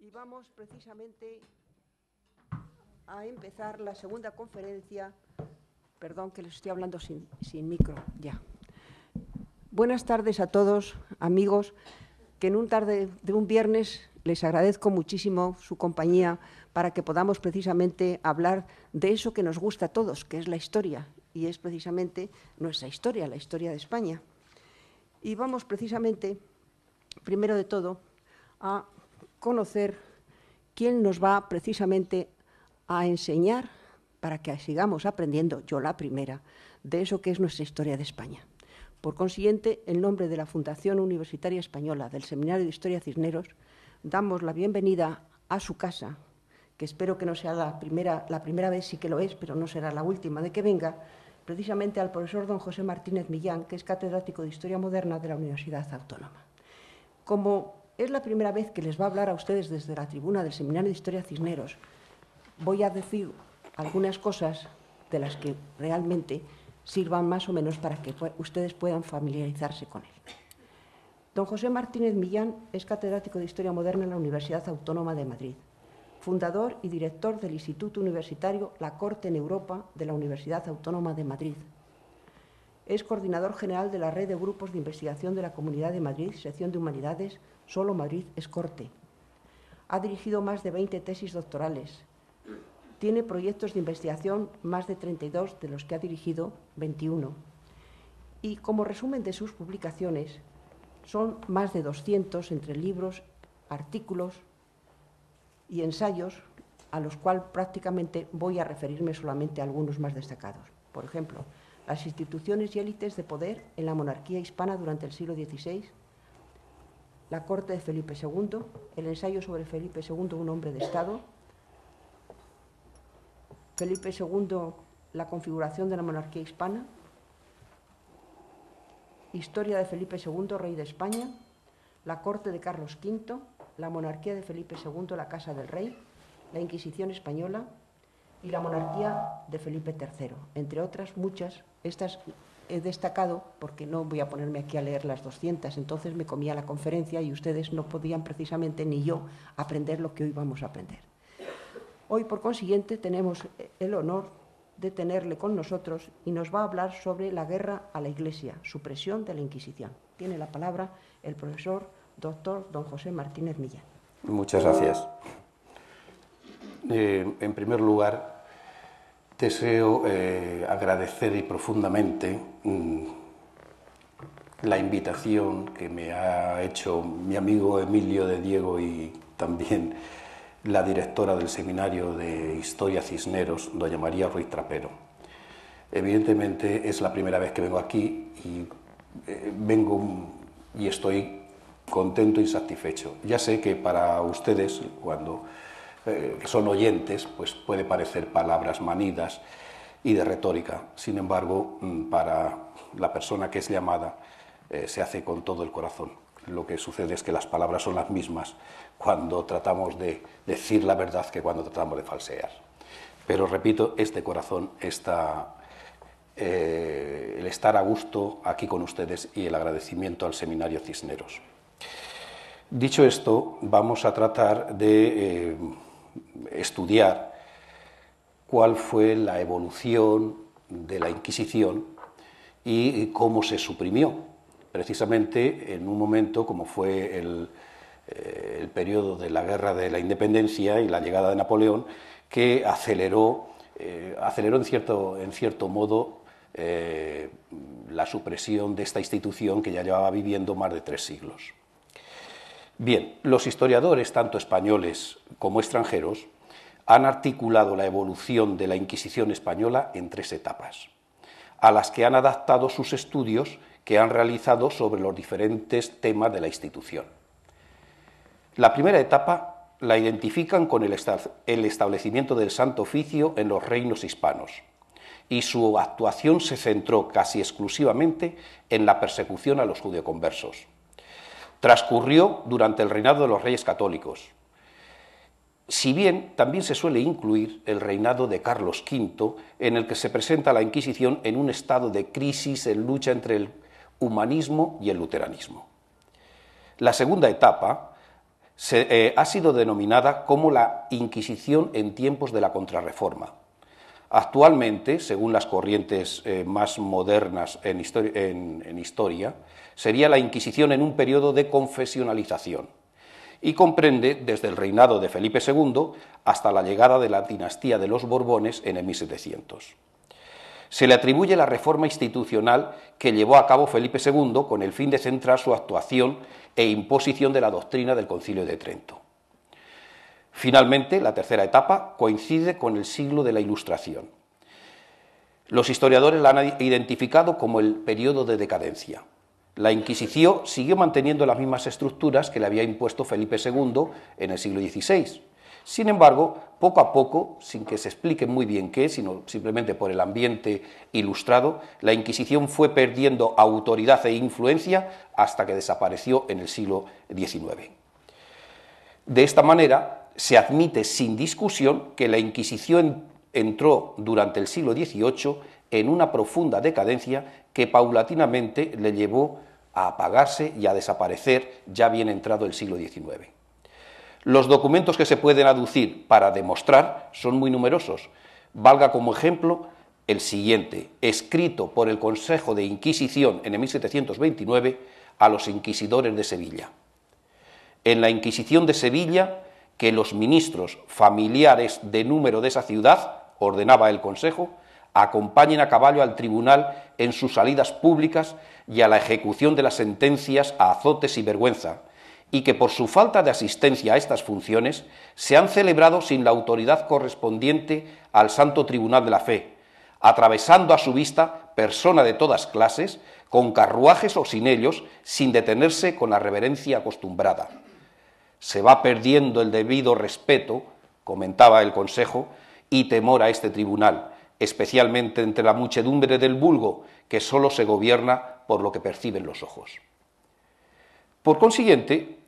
Y vamos precisamente a empezar la segunda conferencia. Perdón, que les estoy hablando sin micro, ya. Buenas tardes a todos, amigos, que en un tarde de un viernes les agradezco muchísimo su compañía para que podamos precisamente hablar de eso que nos gusta a todos, que es la historia, y es precisamente nuestra historia, la historia de España. Y vamos precisamente, primero de todo, a conocer quién nos va precisamente a enseñar para que sigamos aprendiendo, yo la primera, de eso que es nuestra historia de España. Por consiguiente, en nombre de la Fundación Universitaria Española del Seminario de Historia Cisneros, damos la bienvenida a su casa, que espero que no sea la primera vez, sí que lo es, pero no será la última de que venga, precisamente al profesor don José Martínez Millán, que es catedrático de Historia Moderna de la Universidad Autónoma. Como es la primera vez que les va a hablar a ustedes desde la tribuna del Seminario de Historia Cisneros, voy a decir algunas cosas de las que realmente sirvan más o menos para que ustedes puedan familiarizarse con él. Don José Martínez Millán es catedrático de Historia Moderna en la Universidad Autónoma de Madrid, fundador y director del Instituto Universitario La Corte en Europa de la Universidad Autónoma de Madrid. Es coordinador general de la Red de Grupos de Investigación de la Comunidad de Madrid, sección de Humanidades, Solo Madrid es Corte. Ha dirigido más de 20 tesis doctorales. Tiene proyectos de investigación, más de 32, de los que ha dirigido 21. Y como resumen de sus publicaciones, son más de 200 entre libros, artículos y ensayos, a los cuales prácticamente voy a referirme solamente a algunos más destacados. Por ejemplo, las instituciones y élites de poder en la monarquía hispana durante el siglo XVI, la corte de Felipe II, el ensayo sobre Felipe II, un hombre de Estado, Felipe II, la configuración de la monarquía hispana, historia de Felipe II, rey de España, la corte de Carlos V, la monarquía de Felipe II, la Casa del Rey, la Inquisición española y la monarquía de Felipe III, entre otras muchas. Estas he destacado porque no voy a ponerme aquí a leer las 200, entonces me comía la conferencia y ustedes no podían precisamente ni yo aprender lo que hoy vamos a aprender. Hoy, por consiguiente, tenemos el honor de tenerle con nosotros y nos va a hablar sobre la guerra a la Iglesia, supresión de la Inquisición. Tiene la palabra el profesor doctor don José Martínez Millán. Muchas gracias. En primer lugar, deseo agradecer y profundamente la invitación que me ha hecho mi amigo Emilio de Diego y también la directora del Seminario de Historia Cisneros, doña María Ruiz Trapero. Evidentemente es la primera vez que vengo aquí y vengo y estoy contento y satisfecho. Ya sé que para ustedes, cuando son oyentes, pues puede parecer palabras manidas y de retórica. Sin embargo, para la persona que es llamada, se hace con todo el corazón. Lo que sucede es que las palabras son las mismas cuando tratamos de decir la verdad que cuando tratamos de falsear. Pero repito, este corazón está el estar a gusto aquí con ustedes y el agradecimiento al Seminario Cisneros. Dicho esto, vamos a tratar de estudiar cuál fue la evolución de la Inquisición y cómo se suprimió, precisamente en un momento como fue el periodo de la Guerra de la Independencia y la llegada de Napoleón, que aceleró en cierto modo la supresión de esta institución que ya llevaba viviendo más de 3 siglos. Bien, los historiadores, tanto españoles como extranjeros, han articulado la evolución de la Inquisición española en 3 etapas, a las que han adaptado sus estudios que han realizado sobre los diferentes temas de la institución. La primera etapa la identifican con el establecimiento del Santo Oficio en los reinos hispanos, y su actuación se centró casi exclusivamente en la persecución a los judeoconversos. Transcurrió durante el reinado de los reyes católicos, si bien también se suele incluir el reinado de Carlos V, en el que se presenta la Inquisición en un estado de crisis en lucha entre el humanismo y el luteranismo. La segunda etapa ha sido denominada como la Inquisición en tiempos de la Contrarreforma. Actualmente, según las corrientes más modernas en historia, sería la Inquisición en un periodo de confesionalización y comprende desde el reinado de Felipe II hasta la llegada de la dinastía de los Borbones en el 1700. Se le atribuye la reforma institucional que llevó a cabo Felipe II con el fin de centrar su actuación e imposición de la doctrina del Concilio de Trento. Finalmente, la tercera etapa coincide con el siglo de la Ilustración. Los historiadores la han identificado como el periodo de decadencia. La Inquisición siguió manteniendo las mismas estructuras que le había impuesto Felipe II en el siglo XVI. Sin embargo, poco a poco, sin que se explique muy bien qué, sino simplemente por el ambiente ilustrado, la Inquisición fue perdiendo autoridad e influencia hasta que desapareció en el siglo XIX. De esta manera, se admite sin discusión que la Inquisición entró durante el siglo XVIII en una profunda decadencia que paulatinamente le llevó a apagarse y a desaparecer ya bien entrado el siglo XIX. Los documentos que se pueden aducir para demostrar son muy numerosos. Valga como ejemplo el siguiente, escrito por el Consejo de Inquisición en el 1729 a los inquisidores de Sevilla. En la Inquisición de Sevilla, que los ministros familiares de número de esa ciudad, ordenaba el Consejo, acompañen a caballo al tribunal en sus salidas públicas y a la ejecución de las sentencias a azotes y vergüenza, y que por su falta de asistencia a estas funciones se han celebrado sin la autoridad correspondiente al Santo Tribunal de la Fe, atravesando a su vista persona de todas clases, con carruajes o sin ellos, sin detenerse con la reverencia acostumbrada. Se va perdiendo el debido respeto, comentaba el Consejo, y temor a este tribunal, especialmente entre la muchedumbre del vulgo, que solo se gobierna por lo que perciben los ojos. Por consiguiente,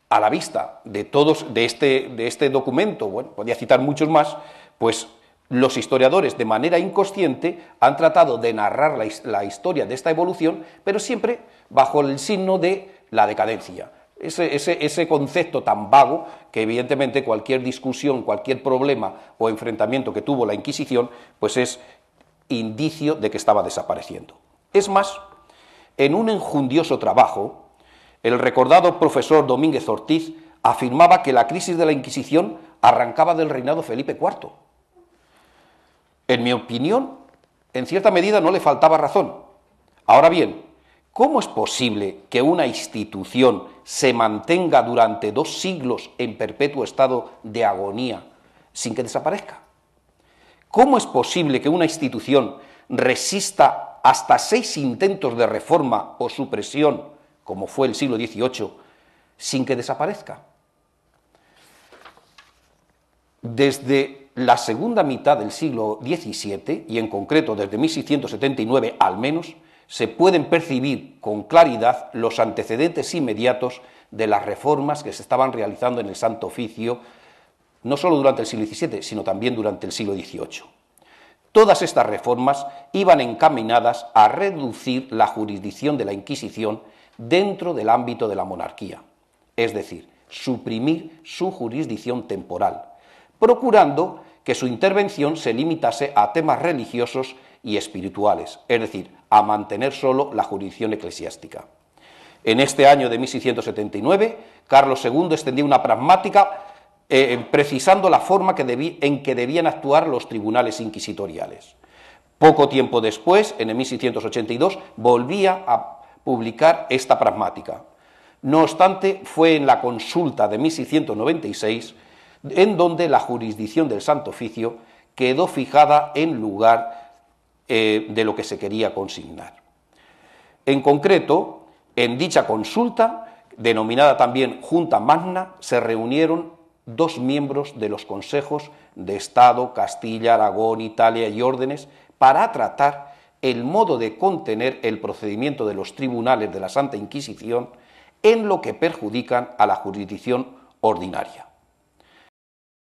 a la vista de este documento, bueno, podría citar muchos más, pues los historiadores de manera inconsciente han tratado de narrar la historia de esta evolución, pero siempre bajo el signo de la decadencia. Ese concepto tan vago que evidentemente cualquier discusión, cualquier problema o enfrentamiento que tuvo la Inquisición, pues es indicio de que estaba desapareciendo. Es más, en un enjundioso trabajo, el recordado profesor Domínguez Ortiz afirmaba que la crisis de la Inquisición arrancaba del reinado Felipe IV. En mi opinión, en cierta medida no le faltaba razón. Ahora bien, ¿cómo es posible que una institución se mantenga durante 2 siglos en perpetuo estado de agonía sin que desaparezca? ¿Cómo es posible que una institución resista hasta 6 intentos de reforma o supresión, como fue el siglo XVIII, sin que desaparezca? Desde la segunda mitad del siglo XVII, y en concreto desde 1679 al menos, se pueden percibir con claridad los antecedentes inmediatos de las reformas que se estaban realizando en el Santo Oficio, no solo durante el siglo XVII, sino también durante el siglo XVIII. Todas estas reformas iban encaminadas a reducir la jurisdicción de la Inquisición dentro del ámbito de la monarquía, es decir, suprimir su jurisdicción temporal, procurando que su intervención se limitase a temas religiosos y espirituales, es decir, a mantener solo la jurisdicción eclesiástica. En este año de 1679, Carlos II extendió una pragmática precisando la forma en que debían actuar los tribunales inquisitoriales. Poco tiempo después, en el 1682, volvía a publicar esta pragmática. No obstante, fue en la consulta de 1696 en donde la jurisdicción del Santo Oficio quedó fijada en lugar de lo que se quería consignar. En concreto, en dicha consulta, denominada también Junta Magna, se reunieron 2 miembros de los consejos de Estado, Castilla, Aragón, Italia y órdenes para tratar el modo de contener el procedimiento de los tribunales de la Santa Inquisición en lo que perjudican a la jurisdicción ordinaria.